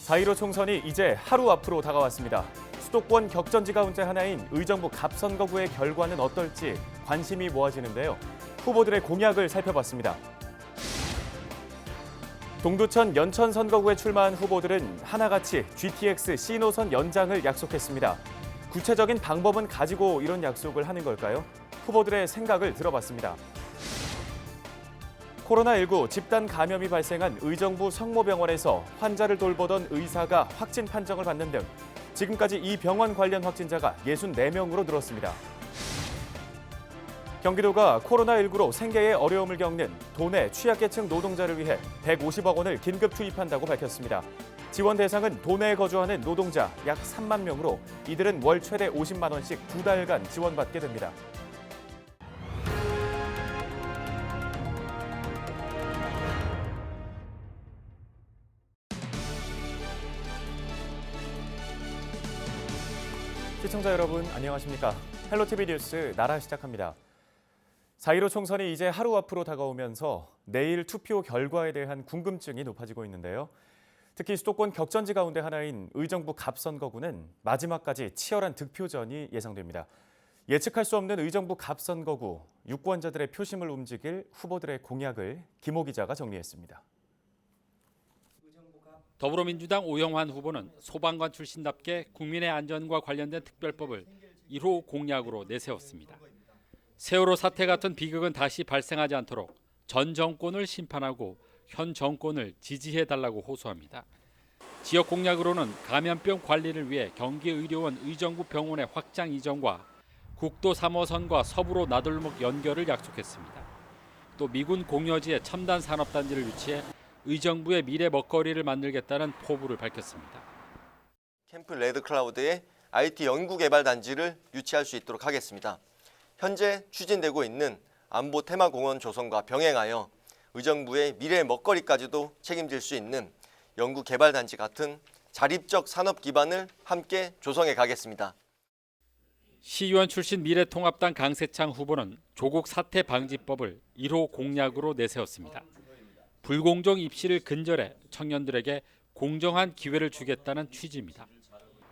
4.15 총선이 이제 하루 앞으로 다가왔습니다. 수도권 격전지 가운데 하나인 의정부 갑선거구의 결과는 어떨지 관심이 모아지는데요. 후보들의 공약을 살펴봤습니다. 동두천 연천 선거구에 출마한 후보들은 하나같이 GTX C노선 연장을 약속했습니다. 구체적인 방법은 가지고 이런 약속을 하는 걸까요? 후보들의 생각을 들어봤습니다. 코로나19 집단 감염이 발생한 의정부 성모병원에서 환자를 돌보던 의사가 확진 판정을 받는 등 지금까지 이 병원 관련 확진자가 64명으로 늘었습니다. 경기도가 코로나19로 생계에 어려움을 겪는 도내 취약계층 노동자를 위해 150억 원을 긴급 투입한다고 밝혔습니다. 지원 대상은 도내에 거주하는 노동자 약 3만 명으로 이들은 월 최대 50만 원씩 2달간 지원받게 됩니다. 시청자 여러분 안녕하십니까? 헬로티비 뉴스 나라 시작합니다. 4.15 총선이 이제 하루 앞으로 다가오면서 내일 투표 결과에 대한 궁금증이 높아지고 있는데요. 특히 수도권 격전지 가운데 하나인 의정부 갑선거구는 마지막까지 치열한 득표전이 예상됩니다. 예측할 수 없는 의정부 갑선거구, 유권자들의 표심을 움직일 후보들의 공약을 김호 기자가 정리했습니다. 더불어민주당 오영환 후보는 소방관 출신답게 국민의 안전과 관련된 특별법을 1호 공약으로 내세웠습니다. 세월호 사태 같은 비극은 다시 발생하지 않도록 전 정권을 심판하고 현 정권을 지지해달라고 호소합니다. 지역 공약으로는 감염병 관리를 위해 경기의료원 의정부 병원의 확장 이전과 국도 3호선과 서부로 나들목 연결을 약속했습니다. 또 미군 공여지에 첨단 산업단지를 유치해 의정부의 미래 먹거리를 만들겠다는 포부를 밝혔습니다. 캠프 레드클라우드에 IT 연구개발단지를 유치할 수 있도록 하겠습니다. 현재 추진되고 있는 안보 테마공원 조성과 병행하여 의정부의 미래 먹거리까지도 책임질 수 있는 연구개발단지 같은 자립적 산업 기반을 함께 조성해 가겠습니다. 시의원 출신 미래통합당 강세창 후보는 조국 사태 방지법을 1호 공약으로 내세웠습니다. 불공정 입시를 근절해 청년들에게 공정한 기회를 주겠다는 취지입니다.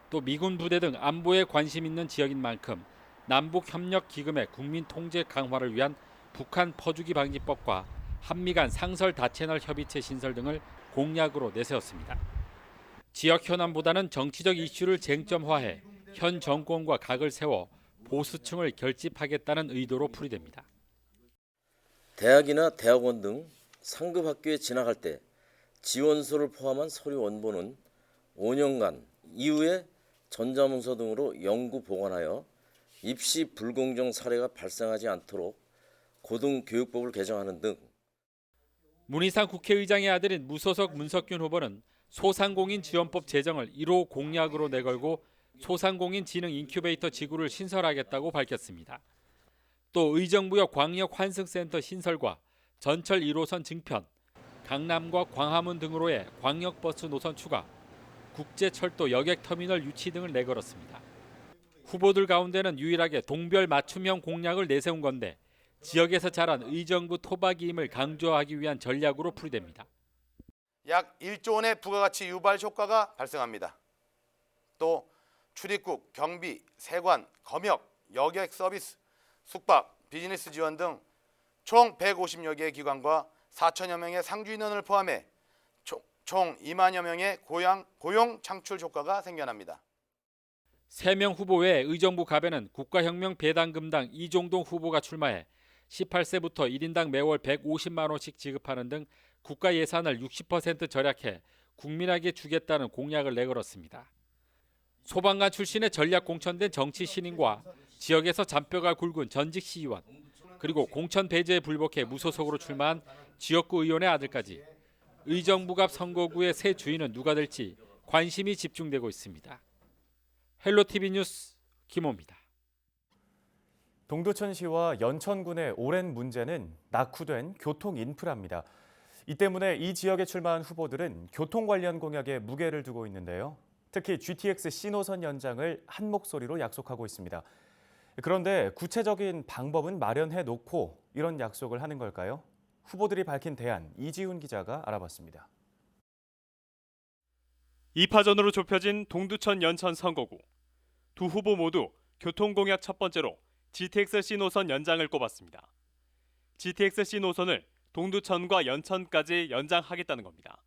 또 미군 부대 등 안보에 관심 있는 지역인 만큼 남북협력기금의 국민 통제 강화를 위한 북한 퍼주기 방지법과 한미 간 상설 다채널 협의체 신설 등을 공약으로 내세웠습니다. 지역 현안보다는 정치적 이슈를 쟁점화해 현 정권과 각을 세워 보수층을 결집하겠다는 의도로 풀이됩니다. 대학이나 대학원 등 상급 학교에 진학할 때 지원서를 포함한 서류 원본은 5년간 이후에 전자문서 등으로 영구 보관하여 입시 불공정 사례가 발생하지 않도록 고등교육법을 개정하는 등. 문희상 국회의장의 아들인 무소속 문석균 후보는 소상공인 지원법 제정을 1호 공약으로 내걸고 소상공인 진흥 인큐베이터 지구를 신설하겠다고 밝혔습니다. 또 의정부역 광역 환승센터 신설과 전철 1호선 증편, 강남과 광화문 등으로의 광역버스 노선 추가, 국제철도 여객터미널 유치 등을 내걸었습니다. 후보들 가운데는 유일하게 동별 맞춤형 공약을 내세운 건데 지역에서 자란 의정부 토박이임을 강조하기 위한 전략으로 풀이됩니다. 약 1조 원의 부가가치 유발 효과가 발생합니다. 또 출입국, 경비, 세관, 검역, 여객 서비스, 숙박, 비즈니스 지원 등 총 150여 개의 기관과 4천여 명의 상주 인원을 포함해 총 2만여 명의 고용 창출 효과가 생겨납니다. 3명 후보 외에 의정부 갑에는 국가혁명 배당금당 이종동 후보가 출마해 18세부터 1인당 매월 150만 원씩 지급하는 등 국가 예산을 60% 절약해 국민에게 주겠다는 공약을 내걸었습니다. 소방관 출신의 전략 공천된 정치 신인과 지역에서 잔뼈가 굵은 전직 시의원, 그리고 공천 배제에 불복해 무소속으로 출마한 지역구 의원의 아들까지 의정부갑 선거구의 새 주인은 누가 될지 관심이 집중되고 있습니다. 헬로티비 뉴스 김호입니다. 동두천시와 연천군의 오랜 문제는 낙후된 교통 인프라입니다. 이 때문에 이 지역에 출마한 후보들은 교통 관련 공약에 무게를 두고 있는데요. 특히 GTX C노선 연장을 한 목소리로 약속하고 있습니다. 그런데 구체적인 방법은 마련해 놓고 이런 약속을 하는 걸까요? 후보들이 밝힌 대안 이지훈 기자가 알아봤습니다. 2파전으로 좁혀진 동두천 연천 선거구. 두 후보 모두 교통공약 첫 번째로 GTX-C 노선 연장을 꼽았습니다. GTX-C 노선을 동두천과 연천까지 연장하겠다는 겁니다.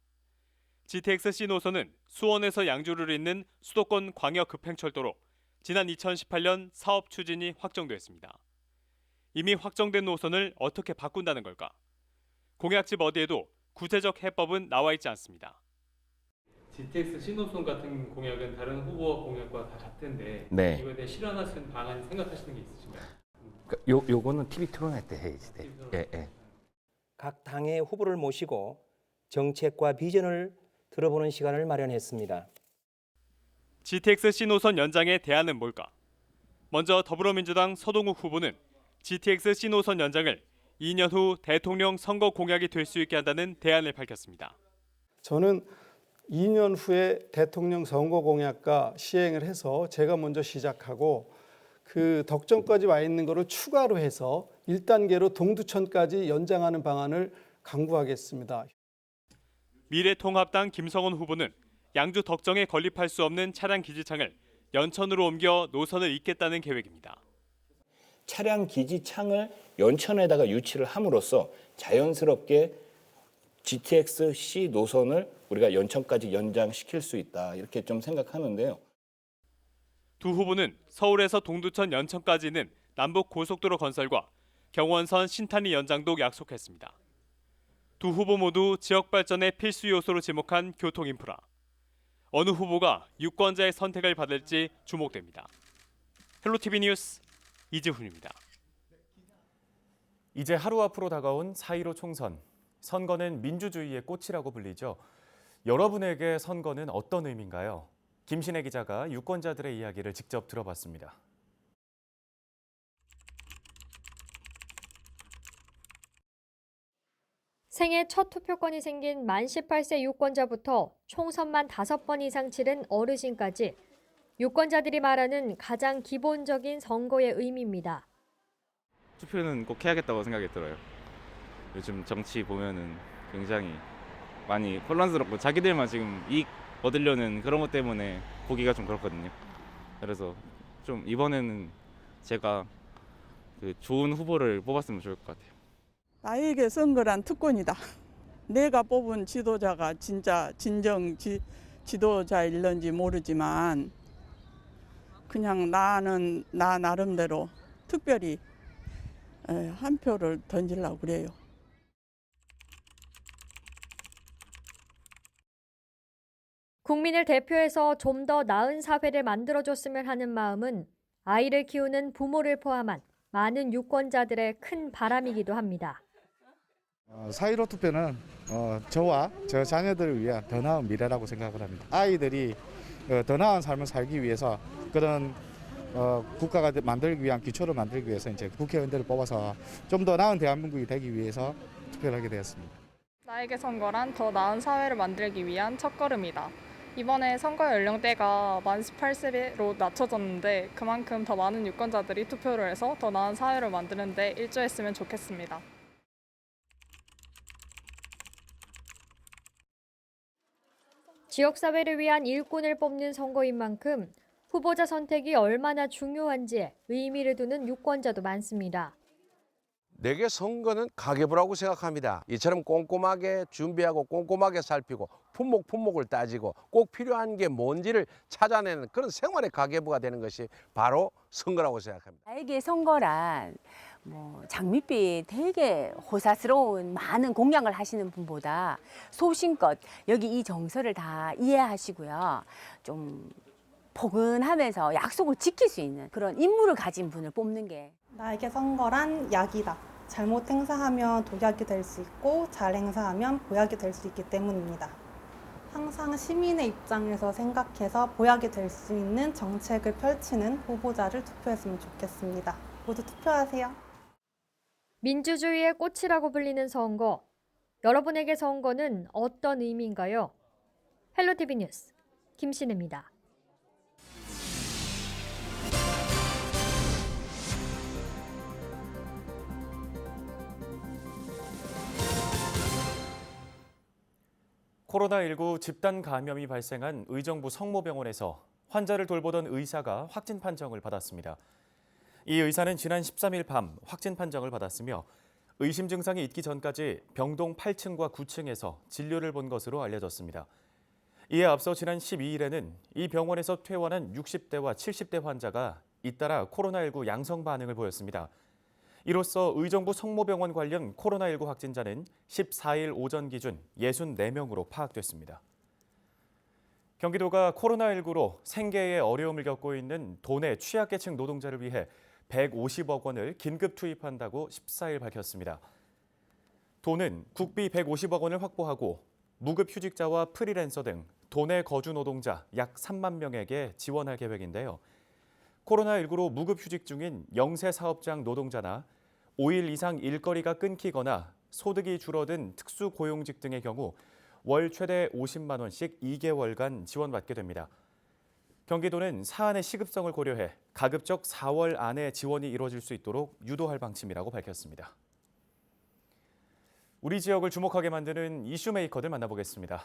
GTX-C 노선은 수원에서 양주를 잇는 수도권 광역급행철도로 지난 2018년 사업 추진이 확정됐습니다. 이미 확정된 노선을 어떻게 바꾼다는 걸까? 공약집 어디에도 구체적 해법은 나와 있지 않습니다. GTX 신호선 같은 공약은 다른 후보와 공약과 다 같은데 네. 이거에 대해 실현하시는 방안 생각하시는 게 있으신가요? 요거는 TV 토론회 때 해야지 돼. 예. 각 당의 후보를 모시고 정책과 비전을 들어보는 시간을 마련했습니다. GTX-C 노선 연장의 대안은 뭘까? 먼저 더불어민주당 서동욱 후보는 GTX-C 노선 연장을 2년 후 대통령 선거 공약이 될 수 있게 한다는 대안을 밝혔습니다. 저는 2년 후에 대통령 선거 공약과 시행을 해서 제가 먼저 시작하고 그 덕정까지 와 있는 거를 추가로 해서 1단계로 동두천까지 연장하는 방안을 강구하겠습니다. 미래통합당 김성원 후보는 양주 덕정에 건립할 수 없는 차량 기지창을 연천으로 옮겨 노선을 잇겠다는 계획입니다. 차량 기지창을 연천에다가 유치를 함으로써 자연스럽게 GTX-C 노선을 우리가 연천까지 연장시킬 수 있다. 이렇게 좀 생각하는데요. 두 후보는 서울에서 동두천 연천까지는 남북 고속도로 건설과 경원선 신탄이 연장도 약속했습니다. 두 후보 모두 지역 발전의 필수 요소로 지목한 교통 인프라. 어느 후보가 유권자의 선택을 받을지 주목됩니다. 헬로티비 뉴스 이지훈입니다. 이제 하루 앞으로 다가온 4.15 총선. 선거는 민주주의의 꽃이라고 불리죠. 여러분에게 선거는 어떤 의미인가요? 김신혜 기자가 유권자들의 이야기를 직접 들어봤습니다. 생애 첫 투표권이 생긴 만 18세 유권자부터 총선만 5번 이상 치른 어르신까지 유권자들이 말하는 가장 기본적인 선거의 의미입니다. 투표는 꼭 해야겠다고 생각이 들어요. 요즘 정치 보면은 굉장히 많이 혼란스럽고 자기들만 지금 이익 얻으려는 그런 것 때문에 보기가 좀 그렇거든요. 그래서 좀 이번에는 제가 그 좋은 후보를 뽑았으면 좋을 것 같아요. 나에게 선거란 특권이다. 내가 뽑은 지도자가 진짜 진정 지도자일런지 모르지만 그냥 나는 나 나름대로 특별히 한 표를 던지려고 그래요. 국민을 대표해서 좀 더 나은 사회를 만들어줬으면 하는 마음은 아이를 키우는 부모를 포함한 많은 유권자들의 큰 바람이기도 합니다. 4.15 투표는 저와 저 자녀들을 위한 더 나은 미래라고 생각을 합니다. 아이들이 더 나은 삶을 살기 위해서 그런 국가가 만들기 위한 기초를 만들기 위해서 이제 국회의원들을 뽑아서 좀 더 나은 대한민국이 되기 위해서 투표를 하게 되었습니다. 나에게 선거란 더 나은 사회를 만들기 위한 첫걸음이다. 이번에 선거 연령대가 만 18세로 낮춰졌는데 그만큼 더 많은 유권자들이 투표를 해서 더 나은 사회를 만드는 데 일조했으면 좋겠습니다. 지역사회를 위한 일꾼을 뽑는 선거인 만큼 후보자 선택이 얼마나 중요한지에 의미를 두는 유권자도 많습니다. 내게 선거는 가계부라고 생각합니다. 이처럼 꼼꼼하게 준비하고 꼼꼼하게 살피고 품목을 따지고 꼭 필요한 게 뭔지를 찾아내는 그런 생활의 가계부가 되는 것이 바로 선거라고 생각합니다. 나에게 선거란 장밋빛 되게 호사스러운 많은 공약을 하시는 분보다 소신껏 여기 이 정서를 다 이해하시고요. 좀 포근하면서 약속을 지킬 수 있는 그런 임무를 가진 분을 뽑는 게 나에게 선거란 약이다. 잘못 행사하면 독약이 될 수 있고 잘 행사하면 보약이 될 수 있기 때문입니다. 항상 시민의 입장에서 생각해서 보약이 될 수 있는 정책을 펼치는 후보자를 투표했으면 좋겠습니다. 모두 투표하세요. 민주주의의 꽃이라고 불리는 선거. 여러분에게 선거는 어떤 의미인가요? 헬로티비 뉴스 김신혜입니다. 코로나19 집단 감염이 발생한 의정부 성모병원에서 환자를 돌보던 의사가 확진 판정을 받았습니다. 이 의사는 지난 13일 밤 확진 판정을 받았으며 의심 증상이 있기 전까지 병동 8층과 9층에서 진료를 본 것으로 알려졌습니다. 이에 앞서 지난 12일에는 이 병원에서 퇴원한 60대와 70대 환자가 잇따라 코로나19 양성 반응을 보였습니다. 이로써 의정부 성모병원 관련 코로나19 확진자는 14일 오전 기준 64명으로 파악됐습니다. 경기도가 코로나19로 생계에 어려움을 겪고 있는 도내 취약계층 노동자를 위해 150억 원을 긴급 투입한다고 14일 밝혔습니다. 도는 국비 150억 원을 확보하고 무급휴직자와 프리랜서 등 도내 거주 노동자 약 3만 명에게 지원할 계획인데요. 코로나19로 무급휴직 중인 영세 사업장 노동자나 5일 이상 일거리가 끊기거나 소득이 줄어든 특수고용직 등의 경우 월 최대 50만 원씩 2개월간 지원받게 됩니다. 경기도는 사안의 시급성을 고려해 가급적 4월 안에 지원이 이루어질 수 있도록 유도할 방침이라고 밝혔습니다. 우리 지역을 주목하게 만드는 이슈메이커들 만나보겠습니다.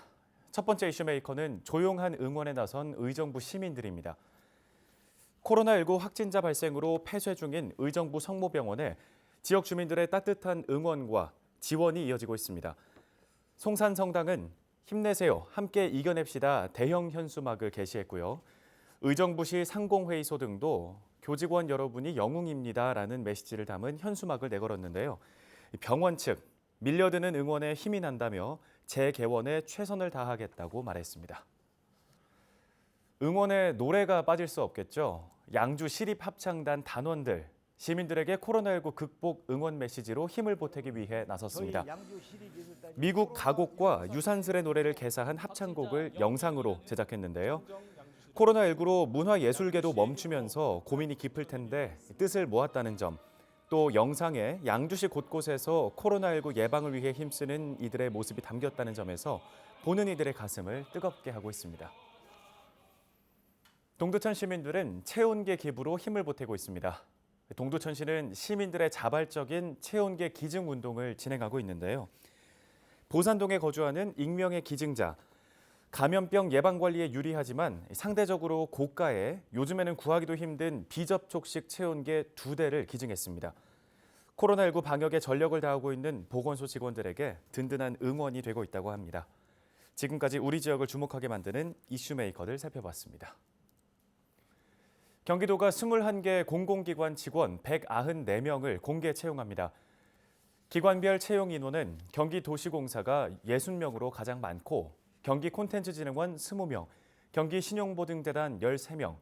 첫 번째 이슈메이커는 조용한 응원에 나선 의정부 시민들입니다. 코로나19 확진자 발생으로 폐쇄 중인 의정부 성모병원에 지역 주민들의 따뜻한 응원과 지원이 이어지고 있습니다. 송산성당은 힘내세요, 함께 이겨냅시다 대형 현수막을 게시했고요. 의정부시 상공회의소 등도 교직원 여러분이 영웅입니다라는 메시지를 담은 현수막을 내걸었는데요. 병원 측 밀려드는 응원에 힘이 난다며 재개원에 최선을 다하겠다고 말했습니다. 응원에 노래가 빠질 수 없겠죠. 양주 시립합창단 단원들, 시민들에게 코로나19 극복 응원 메시지로 힘을 보태기 위해 나섰습니다. 미국 가곡과 유산슬의 노래를 개사한 합창곡을 영상으로 제작했는데요. 코로나19로 문화예술계도 멈추면서 고민이 깊을 텐데 뜻을 모았다는 점, 또 영상에 양주시 곳곳에서 코로나19 예방을 위해 힘쓰는 이들의 모습이 담겼다는 점에서 보는 이들의 가슴을 뜨겁게 하고 있습니다. 동두천 시민들은 체온계 기부로 힘을 보태고 있습니다. 동두천시는 시민들의 자발적인 체온계 기증 운동을 진행하고 있는데요. 보산동에 거주하는 익명의 기증자, 감염병 예방관리에 유리하지만 상대적으로 고가에 요즘에는 구하기도 힘든 비접촉식 체온계 2대를 기증했습니다. 코로나19 방역에 전력을 다하고 있는 보건소 직원들에게 든든한 응원이 되고 있다고 합니다. 지금까지 우리 지역을 주목하게 만드는 이슈메이커들 살펴봤습니다. 경기도가 21개 공공기관 직원 194명을 공개 채용합니다. 기관별 채용 인원은 경기도시공사가 60명으로 가장 많고 경기콘텐츠진흥원 20명, 경기신용보증재단 13명,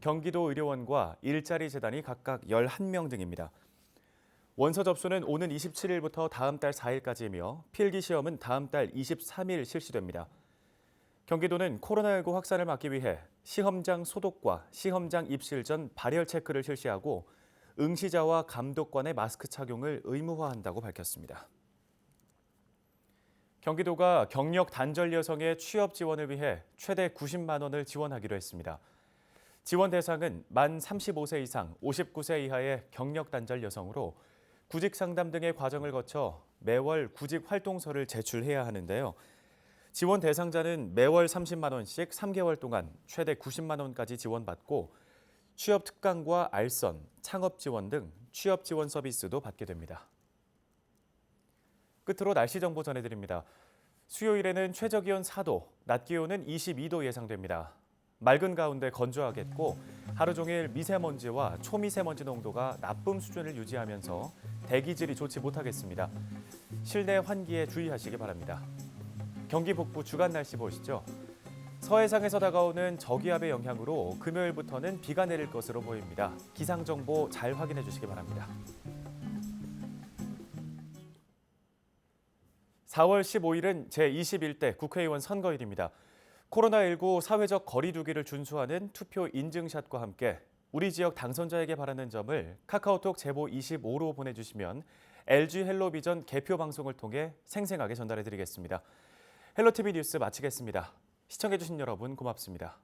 경기도의료원과 일자리재단이 각각 11명 등입니다. 원서 접수는 오는 27일부터 다음 달 4일까지이며 필기시험은 다음 달 23일 실시됩니다. 경기도는 코로나19 확산을 막기 위해 시험장 소독과 시험장 입실 전 발열 체크를 실시하고 응시자와 감독관의 마스크 착용을 의무화한다고 밝혔습니다. 경기도가 경력 단절 여성의 취업 지원을 위해 최대 90만 원을 지원하기로 했습니다. 지원 대상은 만 35세 이상 59세 이하의 경력 단절 여성으로 구직 상담 등의 과정을 거쳐 매월 구직 활동서를 제출해야 하는데요. 지원 대상자는 매월 30만 원씩 3개월 동안 최대 90만 원까지 지원받고 취업 특강과 알선, 창업 지원 등 취업 지원 서비스도 받게 됩니다. 끝으로 날씨 정보 전해드립니다. 수요일에는 최저기온 4도, 낮 기온은 22도 예상됩니다. 맑은 가운데 건조하겠고 하루 종일 미세먼지와 초미세먼지 농도가 나쁨 수준을 유지하면서 대기질이 좋지 못하겠습니다. 실내 환기에 주의하시기 바랍니다. 경기 북부 주간 날씨 보시죠. 서해상에서 다가오는 저기압의 영향으로 금요일부터는 비가 내릴 것으로 보입니다. 기상정보 잘 확인해 주시기 바랍니다. 4월 15일은 제21대 국회의원 선거일입니다. 코로나19 사회적 거리 두기를 준수하는 투표 인증샷과 함께 우리 지역 당선자에게 바라는 점을 카카오톡 제보 25로 보내주시면 LG 헬로비전 개표 방송을 통해 생생하게 전달해드리겠습니다. 헬로티비 뉴스 마치겠습니다. 시청해주신 여러분 고맙습니다.